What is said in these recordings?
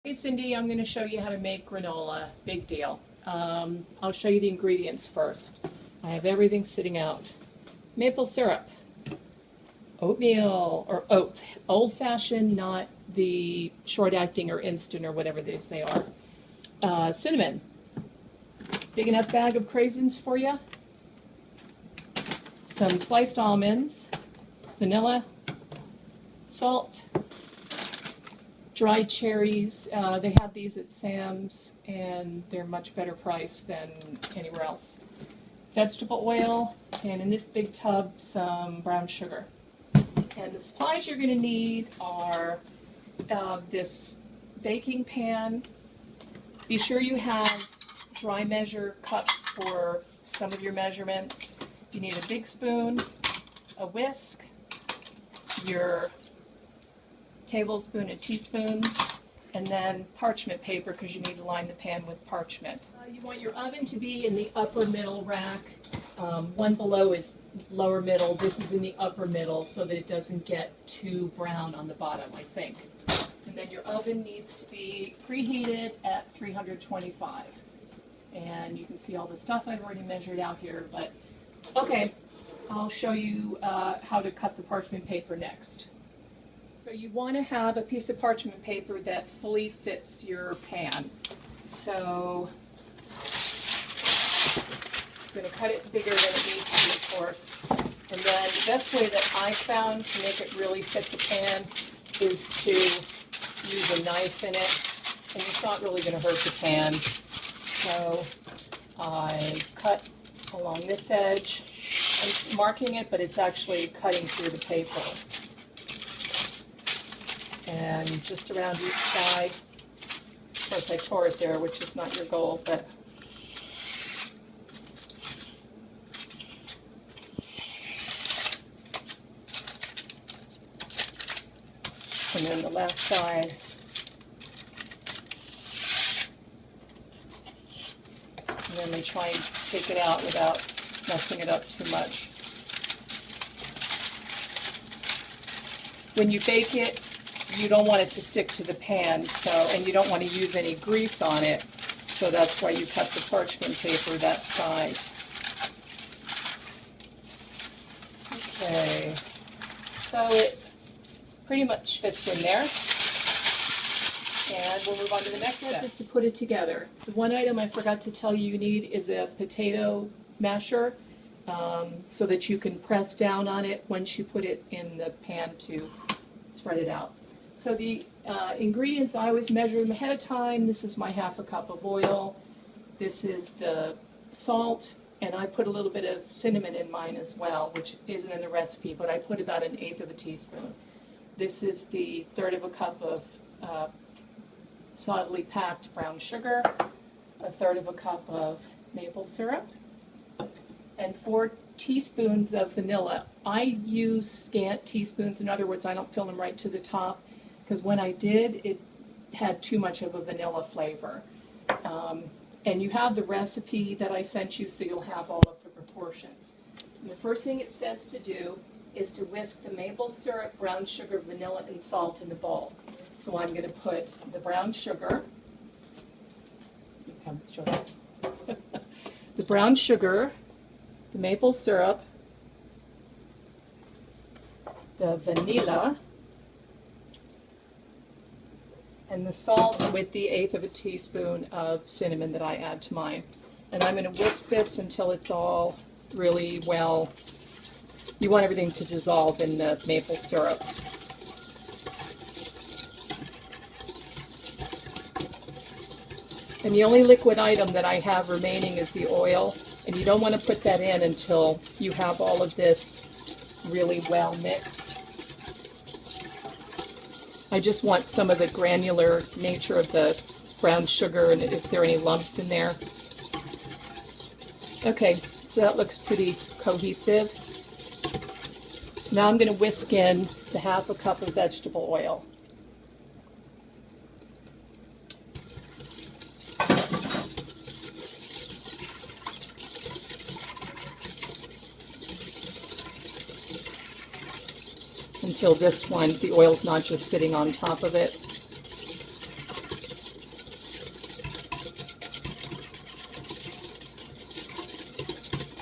Hey Cindy, I'm going to show you how to make granola. Big deal. I'll show you the ingredients first. I have everything sitting out. Maple syrup, oatmeal or oats, old-fashioned, not the short-acting or instant or whatever they are. Cinnamon, big enough bag of craisins for you. Some sliced almonds, vanilla, salt, dried cherries. They have these at Sam's, and they're much better priced than anywhere else. Vegetable oil, and in this big tub, some brown sugar. And the supplies you're going to need are this baking pan. Be sure you have dry measure cups for some of your measurements. You need a big spoon, a whisk, your tablespoon and teaspoons, and then parchment paper because you need to line the pan with parchment. You want your oven to be in the upper middle rack. One below is lower middle. This is in the upper middle so that it doesn't get too brown on the bottom, I think. And then your oven needs to be preheated at 325. And you can see all the stuff I've already measured out here, but okay, I'll show you how to cut the parchment paper next. So you want to have a piece of parchment paper that fully fits your pan. So I'm going to cut it bigger than it needs to be, of course. And then the best way that I found to make it really fit the pan is to use a knife in it. And it's not really going to hurt the pan. So I cut along this edge. I'm marking it, but it's actually cutting through the paper. And just around each side. Of course, I tore it there, which is not your goal, but and then the last side. And then we try and take it out without messing it up too much. When you bake it, you don't want it to stick to the pan, and you don't want to use any grease on it, so that's why you cut the parchment paper that size. Okay, so it pretty much fits in there, and we'll move on to the next step. Is to put it together. The one item I forgot to tell you need is a potato masher, so that you can press down on it once you put it in the pan to spread it out. So the ingredients, I always measure them ahead of time. This is my ½ cup of oil. This is the salt, and I put a little bit of cinnamon in mine as well, which isn't in the recipe, but I put about 1/8 teaspoon. This is the 1/3 cup of solidly packed brown sugar, 1/3 cup of maple syrup, and 4 teaspoons of vanilla. I use scant teaspoons. In other words, I don't fill them right to the top, because when I did, it had too much of a vanilla flavor. And you have the recipe that I sent you, so you'll have all of the proportions. And the first thing it says to do is to whisk the maple syrup, brown sugar, vanilla, and salt in the bowl. So I'm going to put the brown sugar, the brown sugar, the maple syrup, the vanilla, and the salt with the 1/8 teaspoon of cinnamon that I add to mine. And I'm going to whisk this until it's all really well. You want everything to dissolve in the maple syrup. And the only liquid item that I have remaining is the oil, and you don't want to put that in until you have all of this really well mixed. I just want some of the granular nature of the brown sugar and if there are any lumps in there. Okay, so that looks pretty cohesive. Now I'm going to whisk in the ½ cup of vegetable oil. Until this one, the oil's not just sitting on top of it.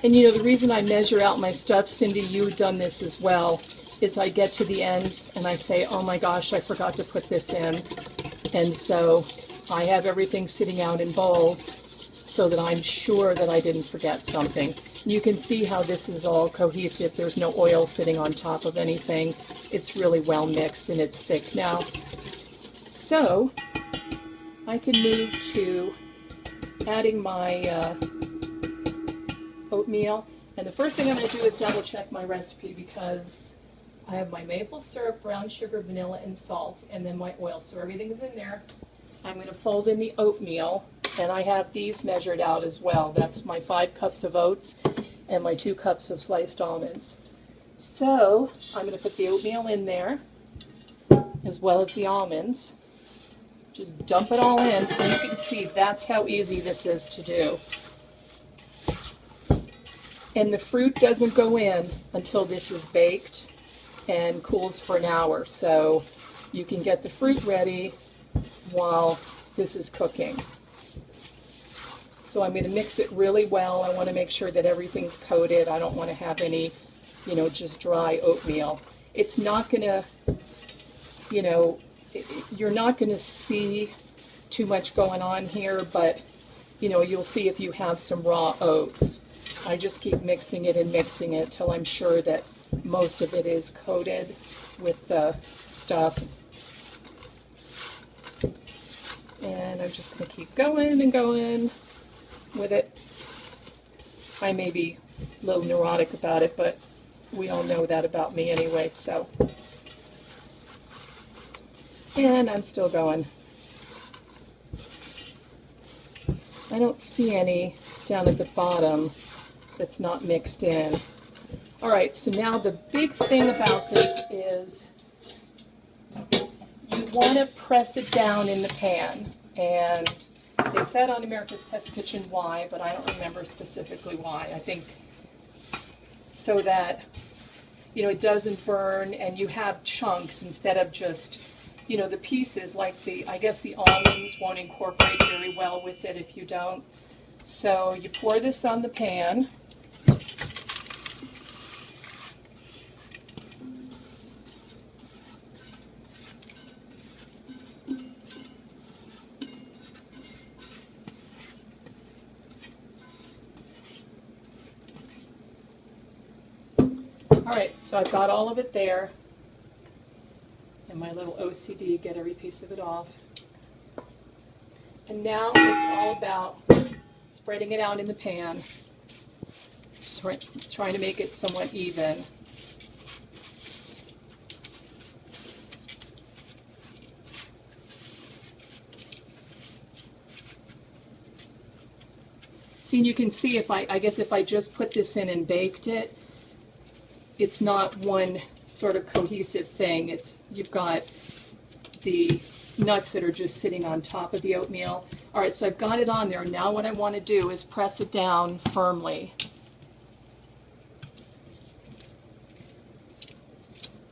And you know, the reason I measure out my stuff, Cindy, you've done this as well, is I get to the end and I say, oh my gosh, I forgot to put this in. And so I have everything sitting out in bowls so that I'm sure that I didn't forget something. You can see how this is all cohesive. There's no oil sitting on top of anything. It's really well mixed and it's thick now. So I can move to adding my oatmeal. And the first thing I'm going to do is double check my recipe because I have my maple syrup, brown sugar, vanilla, and salt, and then my oil. So everything's in there. I'm going to fold in the oatmeal, and I have these measured out as well. That's my 5 cups of oats and my 2 cups of sliced almonds. So I'm going to put the oatmeal in there as well as the almonds. Just dump it all in so you can see that's how easy this is to do. And the fruit doesn't go in until this is baked and cools for an hour. So you can get the fruit ready while this is cooking. So I'm going to mix it really well. I want to make sure that everything's coated. I don't want to have any, you know, just dry oatmeal. It's not going to, you know, you're not going to see too much going on here, but, you know, you'll see if you have some raw oats. I just keep mixing it and mixing it till I'm sure that most of it is coated with the stuff. And I'm just going to keep going and going with it. I may be a little neurotic about it, but we all know that about me anyway, so. And I'm still going. I don't see any down at the bottom that's not mixed in. All right, so now the big thing about this is you want to press it down in the pan. And they said on America's Test Kitchen why, but I don't remember specifically why. I think so that, you know, it doesn't burn and you have chunks instead of just, you know, the pieces like I guess the almonds won't incorporate very well with it if you don't. So you pour this on the pan. All right, so I've got all of it there, and my little OCD, get every piece of it off. And now it's all about spreading it out in the pan, trying to make it somewhat even. See, you can see if I guess if I just put this in and baked it, it's not one sort of cohesive thing. You've got the nuts that are just sitting on top of the oatmeal. All right, so I've got it on there. Now what I want to do is press it down firmly.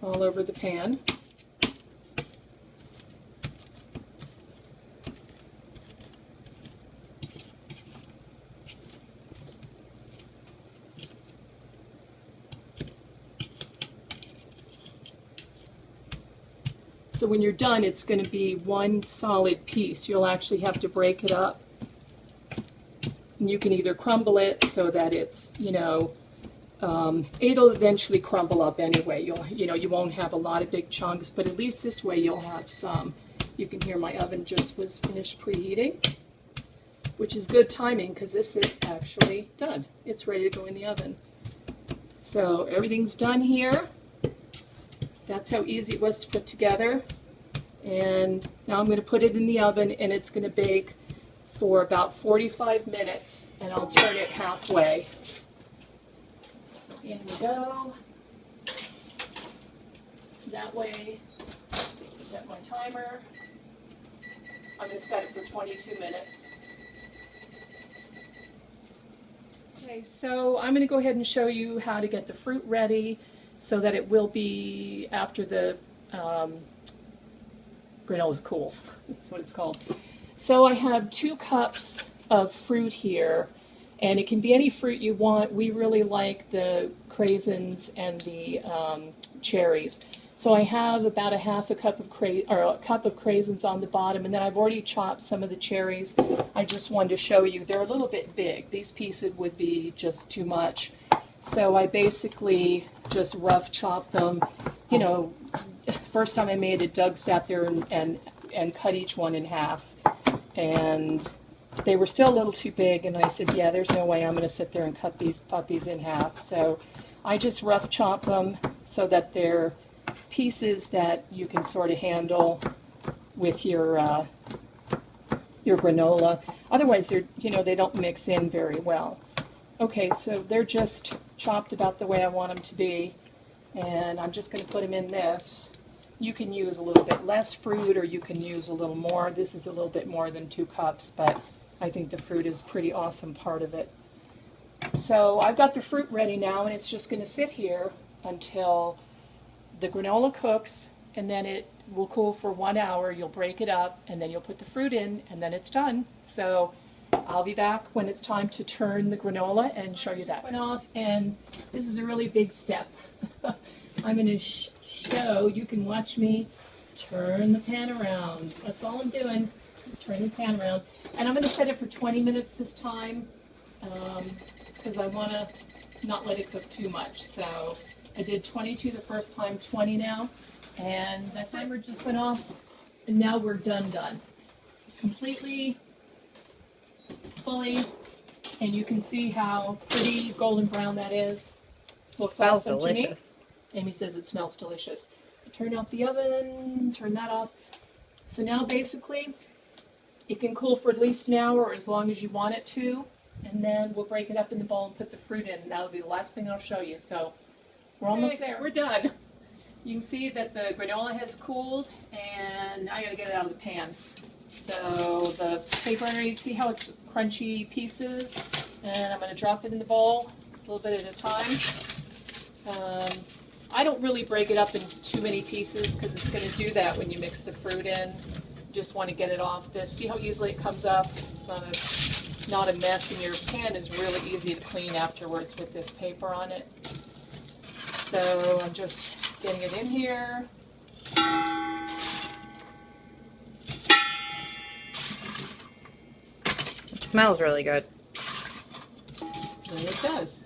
All over the pan. So when you're done, it's going to be one solid piece. You'll actually have to break it up. And you can either crumble it so that it's, you know, it'll eventually crumble up anyway. You won't have a lot of big chunks, but at least this way you'll have some. You can hear my oven just was finished preheating, which is good timing because this is actually done. It's ready to go in the oven. So everything's done here. That's how easy it was to put together. And now I'm going to put it in the oven and it's going to bake for about 45 minutes and I'll turn it halfway. So in we go. That way, set my timer. I'm going to set it for 22 minutes. Okay, so I'm going to go ahead and show you how to get the fruit ready so that it will be after the granola is cool. That's what it's called. So I have 2 cups of fruit here, And it can be any fruit you want. We really like the craisins and the cherries. So I have about a cup of craisins on the bottom, and then I've already chopped some of the cherries. I just wanted to show you they're a little bit big. These pieces would be just too much. So I basically just rough chopped them. You know, first time I made it, Doug sat there and cut each one in half. And they were still a little too big, and I said, yeah, there's no way I'm going to sit there and cut these puppies in half. So I just rough chop them so that they're pieces that you can sort of handle with your granola. Otherwise, they don't mix in very well. Okay, so they're just chopped about the way I want them to be, and I'm just going to put them in this. You can use a little bit less fruit, or you can use a little more. This is a little bit more than 2 cups, but I think the fruit is a pretty awesome part of it. So I've got the fruit ready now, and it's just going to sit here until the granola cooks, and then it will cool for 1 hour. You'll break it up, and then you'll put the fruit in, and then it's done. So I'll be back when it's time to turn the granola and show you that. Just went off, and this is a really big step. I'm going to show, you can watch me turn the pan around. That's all I'm doing, is turn the pan around. And I'm going to set it for 20 minutes this time, because I want to not let it cook too much. So I did 22 the first time, 20 now, and that timer just went off, and now we're done. Completely, fully, and you can see how pretty golden brown that is. Looks smells awesome delicious. to me. Amy says it smells delicious. Turn off the oven, turn that off. So now basically, it can cool for at least an hour or as long as you want it to, and then we'll break it up in the bowl and put the fruit in, and that'll be the last thing I'll show you. So we're almost there. We're done. You can see that the granola has cooled, and I gotta get it out of the pan. So the paper underneath, see how it's crunchy pieces? And I'm gonna drop it in the bowl a little bit at a time. I don't really break it up in too many pieces because it's gonna do that when you mix the fruit in. You just want to get it off. See how easily it comes up? It's not a mess, and your pan is really easy to clean afterwards with this paper on it. So I'm just getting it in here. It smells really good. And it does.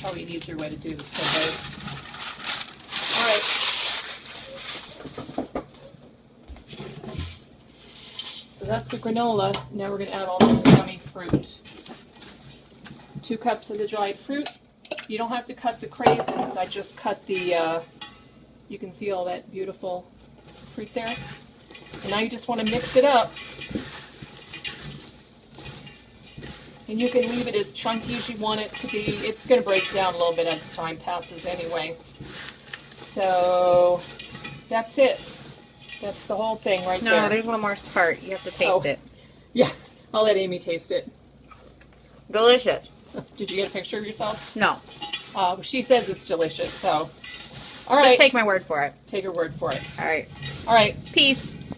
Probably an easier way to do this today. All right. So that's the granola. Now we're going to add all this yummy fruit. 2 cups of the dried fruit. You don't have to cut the craisins. I just cut the, you can see all that beautiful fruit there. And now you just want to mix it up. And you can leave it as chunky as you want it to be. It's going to break down a little bit as time passes anyway. So that's it. That's the whole thing right there. No, there's one more part. You have to taste it. Yeah, I'll let Amy taste it. Delicious. Did you get a picture of yourself? No. She says it's delicious, so. All right. Just take my word for it. Take her word for it. All right. All right. Peace.